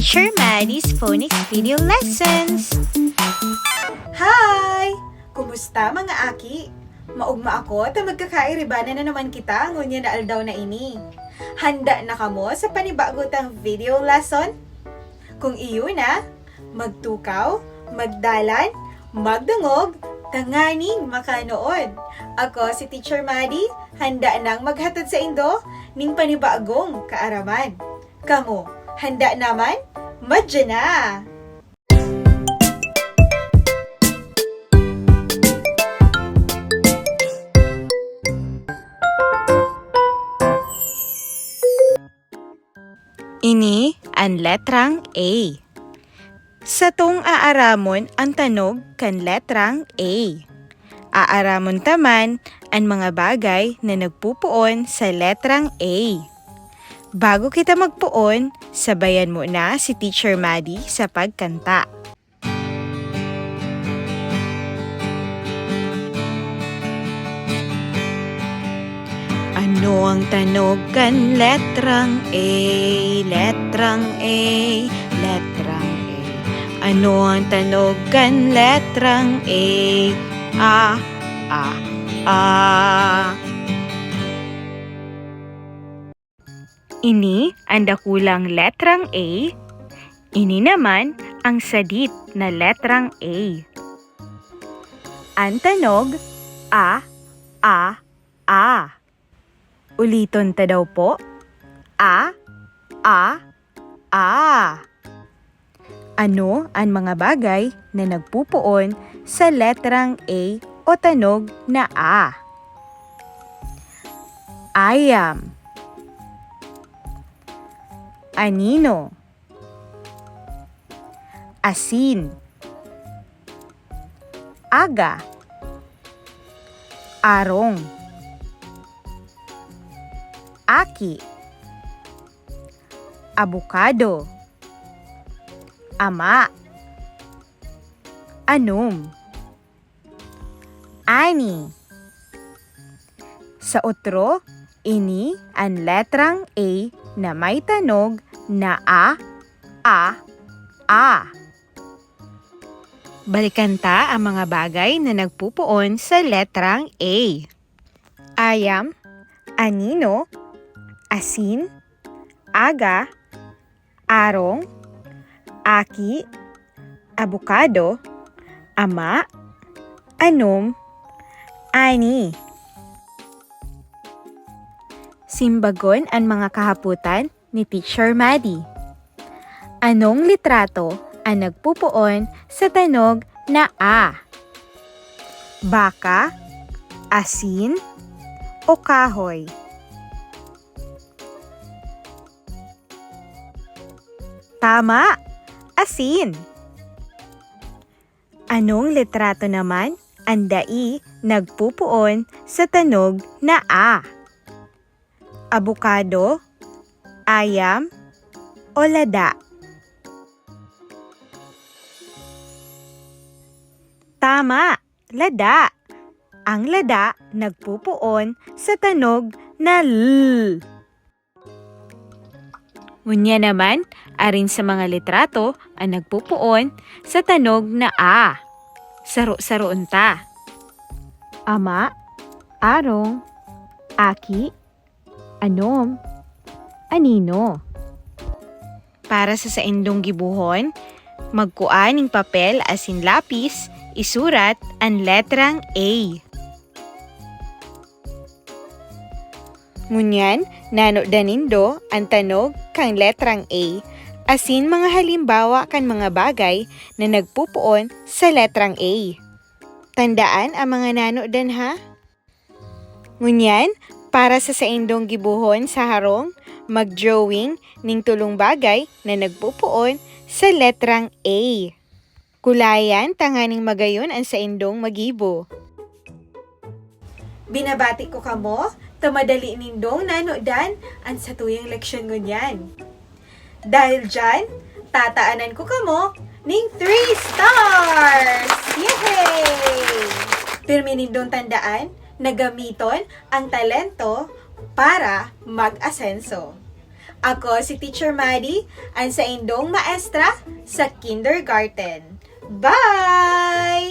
Teacher Maddie's Phonics Video Lessons. Hi! Kumusta mga aki? Maugma ako ta magkakairibana na naman kita ngunya na aldaw na ini. Handa na kamo sa panibagutang video lesson? Kung iyo na, magtukaw, magdalan, magdungog, tanganing makanood. Ako si Teacher Maddie, handa nang maghatod sa indo ning panibagong kaaraman. Kamo, handa naman? Madya na! Ini ang letrang A. Sa tong aaramon ang tanog kan letrang A. Aaramon taman ang mga bagay na nagpupuon sa letrang A. Bago kita magpuon, sabayan mo na si Teacher Maddie sa pagkanta. Ano ang tanog kan letrang A? Letrang A, letrang A. Ano ang tanog kan letrang A? A, A, A. Ini ang dakulang letrang A. Ini naman ang sadit na letrang A. Ang tanog A, A, A. Uliton ta daw po. A, A, A. Ano ang mga bagay na nagpupuon sa letrang A o tanog na A? Ayam. Anino. Asin. Aga. Arong. Aki. Abukado. Ama. Anum. Ani. Sa otro, ini ang letrang A na may tanog na A, A, A. Balikan ta ang mga bagay na nagpupuon sa letrang A. Ayam, anino, asin, aga, arong, aki, abukado, ama, anum, ani. Simbagon ang mga kahaputan ni Teacher Maddie. Anong litrato ang nagpupuon sa tanog na A? Baka, asin, o kahoy? Tama! Asin! Anong litrato naman ang dai nagpupuon sa tanog na A? Abukado, ayam, o lada? Tama! Lada! Ang lada nagpupuon sa tanog na L. Ngunya naman, arin sa mga litrato ang nagpupuon sa tanog na A. Saro-saroon ta. Ama, arong, aki, anom, anino. Para sa saindong gibuhon, magkuan ng papel asin lapis, isurat ang letrang A. Ngunyan, nano danindo ang tanog kang letrang A, asin mga halimbawa kan mga bagay na nagpupuon sa letrang A. Tandaan ang mga nano dan ha? Ngunyan, para sa saindong gibuhon sa harong, mag-drawing ning tulong bagay na nagpupuon sa letrang A. Kulayan, tanganing magayon ang saindong magibo. Binabati ko kamo, tamadali nindong nanodan ang sa tuyang leksyon ngunyan. Dahil dyan, tataanan ko kamo ning 3 stars! Yay! Pirmi nindong tandaan na gamiton ang talento para mag-asenso. Ako si Teacher Maddie, ang sa indong maestra sa kindergarten. Bye!